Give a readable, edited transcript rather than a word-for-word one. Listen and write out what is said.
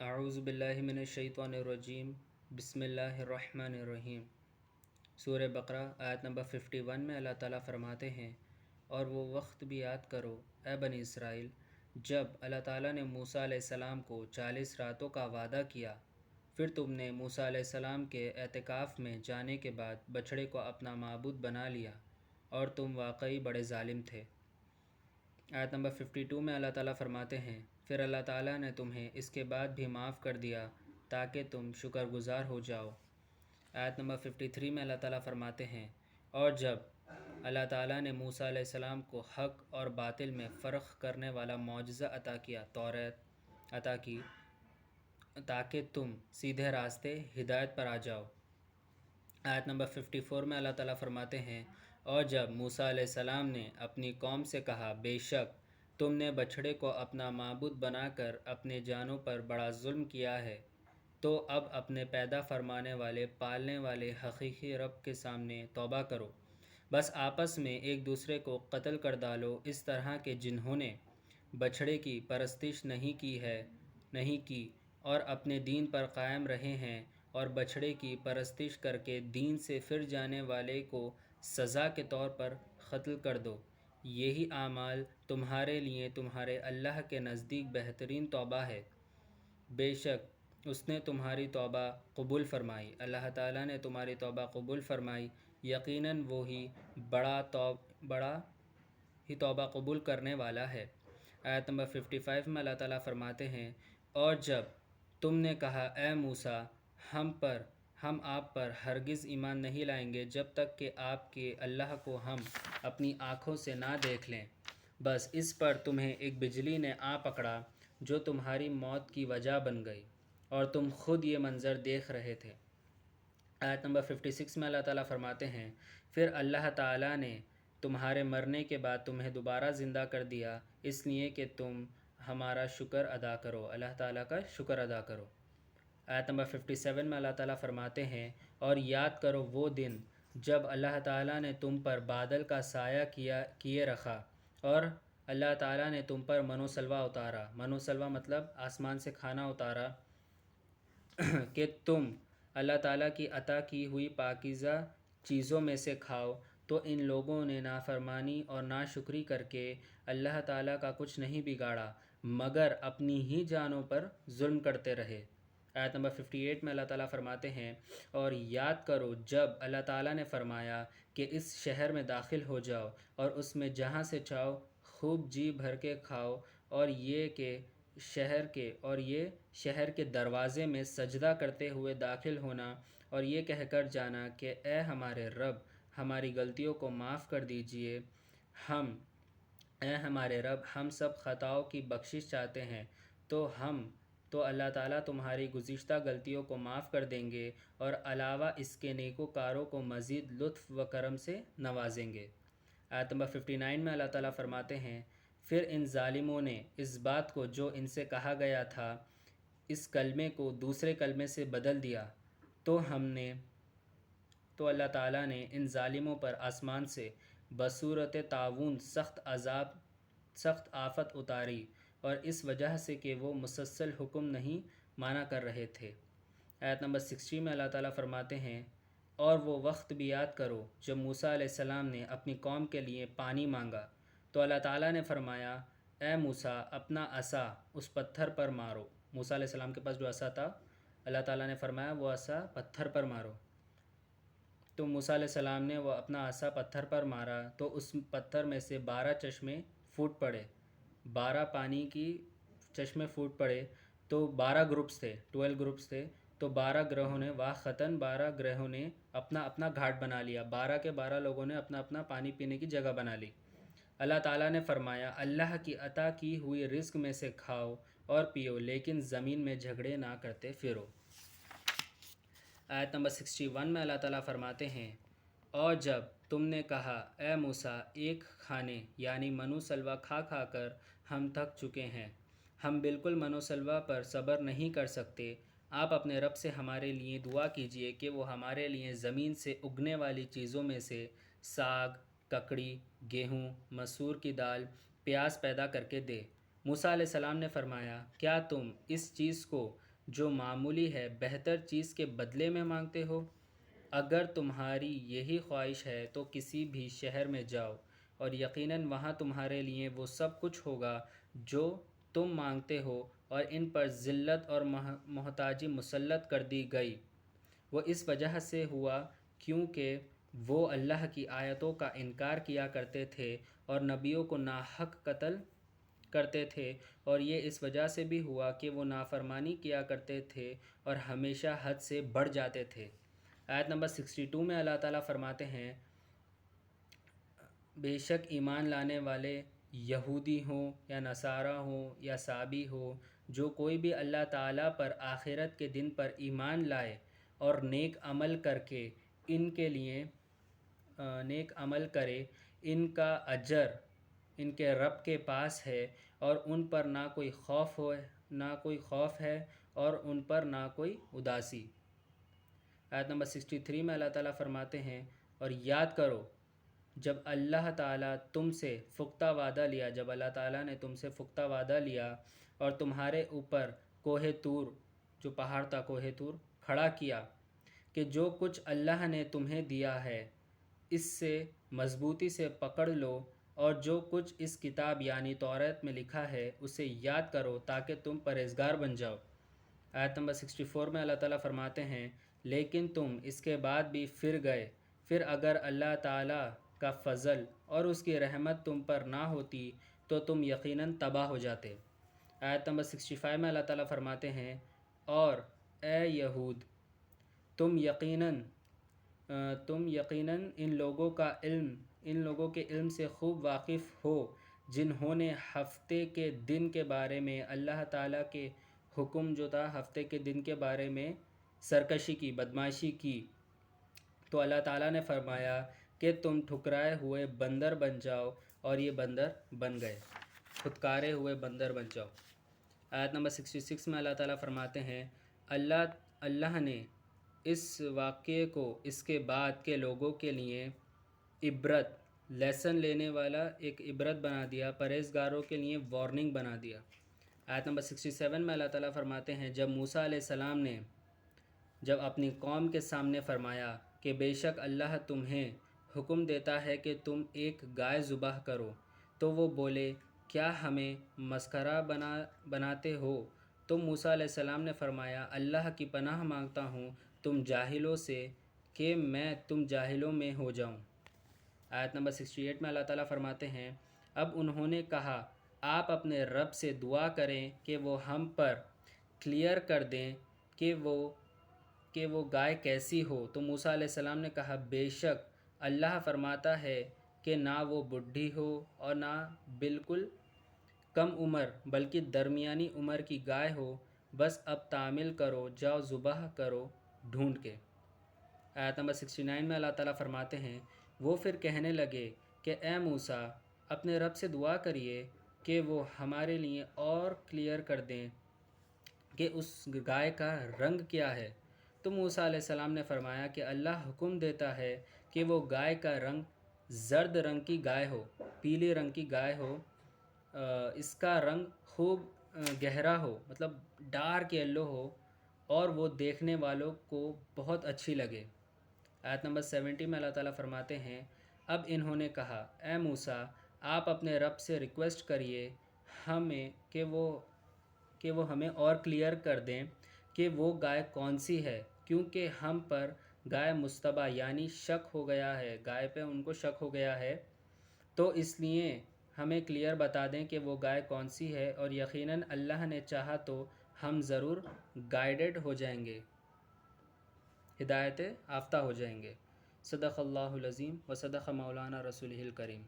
اعوذ باللہ من الشیطان الرجیم بسم اللہ الرحمن الرحیم۔ سورہ بقرہ آیت نمبر 51 میں اللہ تعالیٰ فرماتے ہیں، اور وہ وقت بھی یاد کرو اے بنی اسرائیل جب اللہ تعالیٰ نے موسیٰ علیہ السلام کو 40 راتوں کا وعدہ کیا، پھر تم نے موسیٰ علیہ السلام کے اعتکاف میں جانے کے بعد بچھڑے کو اپنا معبود بنا لیا اور تم واقعی بڑے ظالم تھے۔ آیت نمبر 52 میں اللہ تعالیٰ فرماتے ہیں، پھر اللہ تعالیٰ نے تمہیں اس کے بعد بھی معاف کر دیا تاکہ تم شکر گزار ہو جاؤ۔ آیت نمبر 53 میں اللہ تعالیٰ فرماتے ہیں، اور جب اللہ تعالیٰ نے موسیٰ علیہ السلام کو حق اور باطل میں فرق کرنے والا معجزہ عطا کیا، توریت عطا کی، تاکہ تم سیدھے راستے ہدایت پر آ جاؤ۔ آیت نمبر 54 میں اللہ تعالیٰ فرماتے ہیں، اور جب موسیٰ علیہ السلام نے اپنی قوم سے کہا، بے شک تم نے بچھڑے کو اپنا معبود بنا کر اپنے جانوں پر بڑا ظلم کیا ہے، تو اب اپنے پیدا فرمانے والے پالنے والے حقیقی رب کے سامنے توبہ کرو، بس آپس میں ایک دوسرے کو قتل کر ڈالو، اس طرح کے جنہوں نے بچھڑے کی پرستش نہیں کی اور اپنے دین پر قائم رہے ہیں، اور بچھڑے کی پرستش کر کے دین سے پھر جانے والے کو سزا کے طور پر قتل کر دو۔ یہی اعمال تمہارے لیے تمہارے اللہ کے نزدیک بہترین توبہ ہے، بے شک اس نے تمہاری توبہ قبول فرمائی۔ اللہ تعالیٰ نے تمہاری توبہ قبول فرمائی، یقیناً وہی بڑا ہی توبہ قبول کرنے والا ہے۔ آیت نمبر 55 میں اللہ تعالیٰ فرماتے ہیں، اور جب تم نے کہا، اے موسیٰ ہم آپ پر ہرگز ایمان نہیں لائیں گے جب تک کہ آپ کے اللہ کو ہم اپنی آنکھوں سے نہ دیکھ لیں، بس اس پر تمہیں ایک بجلی نے آ پکڑا جو تمہاری موت کی وجہ بن گئی، اور تم خود یہ منظر دیکھ رہے تھے۔ آیت نمبر 56 میں اللہ تعالیٰ فرماتے ہیں، پھر اللہ تعالیٰ نے تمہارے مرنے کے بعد تمہیں دوبارہ زندہ کر دیا، اس لیے کہ تم ہمارا شکر ادا کرو، اللہ تعالیٰ کا شکر ادا کرو۔ آیت نمبر 57 میں اللہ تعالیٰ فرماتے ہیں، اور یاد کرو وہ دن جب اللہ تعالیٰ نے تم پر بادل کا سایہ کیے رکھا، اور اللہ تعالیٰ نے تم پر من و سلویٰ اتارا، من و سلویٰ مطلب آسمان سے کھانا اتارا، کہ تم اللہ تعالیٰ کی عطا کی ہوئی پاکیزہ چیزوں میں سے کھاؤ، تو ان لوگوں نے نافرمانی اور ناشکری کر کے اللہ تعالیٰ کا کچھ نہیں بگاڑا مگر اپنی ہی جانوں پر ظلم کرتے رہے۔ آیت نمبر 58 میں اللہ تعالیٰ فرماتے ہیں، اور یاد کرو جب اللہ تعالیٰ نے فرمایا کہ اس شہر میں داخل ہو جاؤ اور اس میں جہاں سے چاہو خوب جی بھر کے کھاؤ، اور یہ شہر کے دروازے میں سجدہ کرتے ہوئے داخل ہونا، اور یہ کہہ کر جانا کہ اے ہمارے رب ہماری غلطیوں کو معاف کر دیجئے، اے ہمارے رب ہم سب خطاؤں کی بخشش چاہتے ہیں، تو اللہ تعالیٰ تمہاری گزشتہ غلطیوں کو معاف کر دیں گے، اور علاوہ اس کے نیکوکاروں کو مزید لطف و کرم سے نوازیں گے۔ آیت نمبر 59 میں اللہ تعالیٰ فرماتے ہیں، پھر ان ظالموں نے اس بات کو جو ان سے کہا گیا تھا، اس کلمے کو دوسرے کلمے سے بدل دیا، تو اللہ تعالیٰ نے ان ظالموں پر آسمان سے بصورت طاعون سخت آفت اتاری، اور اس وجہ سے کہ وہ مسلسل حکم نہیں مانا کر رہے تھے۔ آیت نمبر 60 میں اللہ تعالیٰ فرماتے ہیں، اور وہ وقت بھی یاد کرو جب موسیٰ علیہ السلام نے اپنی قوم کے لیے پانی مانگا، تو اللہ تعالیٰ نے فرمایا، اے موسیٰ اپنا عصا اس پتھر پر مارو۔ موسیٰ علیہ السلام کے پاس جو عصا تھا، اللہ تعالیٰ نے فرمایا وہ عصا پتھر پر مارو، تو موسیٰ علیہ السلام نے وہ اپنا عصا پتھر پر مارا، تو اس پتھر میں سے 12 چشمے پھوٹ پڑے، 12 پانی کی چشمے پھوٹ پڑے، تو 12 گروپس تھے، 12 گروپس تھے، تو 12 گروہوں نے واقعتاً 12 گروہوں نے اپنا اپنا گھاٹ بنا لیا، 12 کے 12 لوگوں نے اپنا اپنا پانی پینے کی جگہ بنا لی۔ اللہ تعالیٰ نے فرمایا، اللہ کی عطا کی ہوئی رزق میں سے کھاؤ اور پیو، لیکن زمین میں جھگڑے نہ کرتے پھرو۔ آیت نمبر 61 میں اللہ تعالیٰ فرماتے ہیں، اور جب تم نے کہا، اے موسیٰ ایک کھانے یعنی من و سلویٰ کھا کھا کر ہم تھک چکے ہیں، ہم بالکل من و سلویٰ پر صبر نہیں کر سکتے، آپ اپنے رب سے ہمارے لیے دعا کیجئے کہ وہ ہمارے لیے زمین سے اگنے والی چیزوں میں سے ساگ، ککڑی، گیہوں، مسور کی دال، پیاز پیدا کر کے دے۔ موسیٰ علیہ السلام نے فرمایا، کیا تم اس چیز کو جو معمولی ہے بہتر چیز کے بدلے میں مانگتے ہو؟ اگر تمہاری یہی خواہش ہے تو کسی بھی شہر میں جاؤ اور یقیناً وہاں تمہارے لیے وہ سب کچھ ہوگا جو تم مانگتے ہو، اور ان پر ذلت اور محتاجی مسلط کر دی گئی۔ وہ اس وجہ سے ہوا کیونکہ وہ اللہ کی آیتوں کا انکار کیا کرتے تھے اور نبیوں کو ناحق قتل کرتے تھے، اور یہ اس وجہ سے بھی ہوا کہ وہ نافرمانی کیا کرتے تھے اور ہمیشہ حد سے بڑھ جاتے تھے۔ آیت نمبر 62 میں اللہ تعالیٰ فرماتے ہیں، بے شک ایمان لانے والے یہودی ہوں یا نصارہ ہوں یا صابی ہو، جو کوئی بھی اللہ تعالیٰ پر آخرت کے دن پر ایمان لائے اور نیک عمل کر کے ان کے لیے نیک عمل کرے، ان کا اجر ان کے رب کے پاس ہے، اور ان پر نہ کوئی خوف ہے اور ان پر نہ کوئی اداسی۔ آیت نمبر 63 میں اللہ تعالیٰ فرماتے ہیں، اور یاد کرو جب اللہ تعالیٰ نے تم سے پختہ وعدہ لیا اور تمہارے اوپر کوہ طور، جو پہاڑ تھا کوہ طور، کھڑا کیا کہ جو کچھ اللہ نے تمہیں دیا ہے اس سے مضبوطی سے پکڑ لو، اور جو کچھ اس کتاب یعنی توریت میں لکھا ہے اسے یاد کرو تاکہ تم پرہیزگار بن جاؤ۔ آیت نمبر 64 میں اللہ تعالیٰ فرماتے ہیں، لیکن تم اس کے بعد بھی پھر گئے، پھر اگر اللہ تعالیٰ کا فضل اور اس کی رحمت تم پر نہ ہوتی تو تم یقیناً تباہ ہو جاتے۔ آیت نمبر 65 میں اللہ تعالیٰ فرماتے ہیں، اور اے یہود تم یقیناً ان لوگوں کے علم سے خوب واقف ہو جنہوں نے ہفتے کے دن کے بارے میں اللہ تعالیٰ کے حکم جو تھا ہفتے کے دن کے بارے میں سرکشی کی، بدمعاشی کی، تو اللہ تعالیٰ نے فرمایا کہ تم ٹھکرائے ہوئے بندر بن جاؤ، اور یہ بندر بن گئے، پھٹکارے ہوئے بندر بن جاؤ۔ آیت نمبر 66 میں اللہ تعالیٰ فرماتے ہیں، اللہ نے اس واقعے کو اس کے بعد کے لوگوں کے لیے لیسن لینے والا ایک عبرت بنا دیا، پرہیزگاروں کے لیے وارننگ بنا دیا۔ آیت نمبر 67 میں اللہ تعالیٰ فرماتے ہیں، جب موسیٰ علیہ السلام نے جب اپنی قوم کے سامنے فرمایا کہ بے شک اللہ تمہیں حکم دیتا ہے کہ تم ایک گائے ذبح کرو، تو وہ بولے، کیا ہمیں مسخرہ بناتے ہو؟ تو موسیٰ علیہ السلام نے فرمایا، اللہ کی پناہ مانگتا ہوں تم جاہلوں سے، کہ میں تم جاہلوں میں ہو جاؤں۔ آیت نمبر 68 میں اللہ تعالیٰ فرماتے ہیں، اب انہوں نے کہا، آپ اپنے رب سے دعا کریں کہ وہ ہم پر کلیئر کر دیں کہ وہ گائے کیسی ہو۔ تو موسیٰ علیہ السلام نے کہا، بے شک اللہ فرماتا ہے کہ نہ وہ بڈھی ہو اور نہ بالکل کم عمر بلکہ درمیانی عمر کی گائے ہو، بس اب تعمیل کرو، جاؤ ذبح کرو ڈھونڈ کے۔ آیت نمبر 69 میں اللہ تعالیٰ فرماتے ہیں، وہ پھر کہنے لگے کہ اے موسیٰ اپنے رب سے دعا کریے کہ وہ ہمارے لیے اور کلیئر کر دیں کہ اس گائے کا رنگ کیا ہے۔ تو موسیٰ علیہ السلام نے فرمایا کہ اللہ حکم دیتا ہے کہ وہ گائے کا رنگ زرد رنگ کی گائے ہو، پیلی رنگ کی گائے ہو، اس کا رنگ خوب گہرا ہو، مطلب ڈارک یلو ہو، اور وہ دیکھنے والوں کو بہت اچھی لگے۔ آیت نمبر 70 میں اللہ تعالیٰ فرماتے ہیں، اب انہوں نے کہا، اے موسیٰ آپ اپنے رب سے ریکویسٹ کریے ہمیں کہ وہ ہمیں اور کلیئر کر دیں کہ وہ گائے کون سی ہے، کیونکہ ہم پر گائے مشتبہ یعنی شک ہو گیا ہے، گائے پہ ان کو شک ہو گیا ہے، تو اس لیے ہمیں کلیئر بتا دیں کہ وہ گائے کون سی ہے، اور یقیناً اللہ نے چاہا تو ہم ضرور گائیڈڈ ہو جائیں گے، ہدایت یافتہ ہو جائیں گے۔ صدق اللہ العظیم و صدق مولانا رسولہ الکریم۔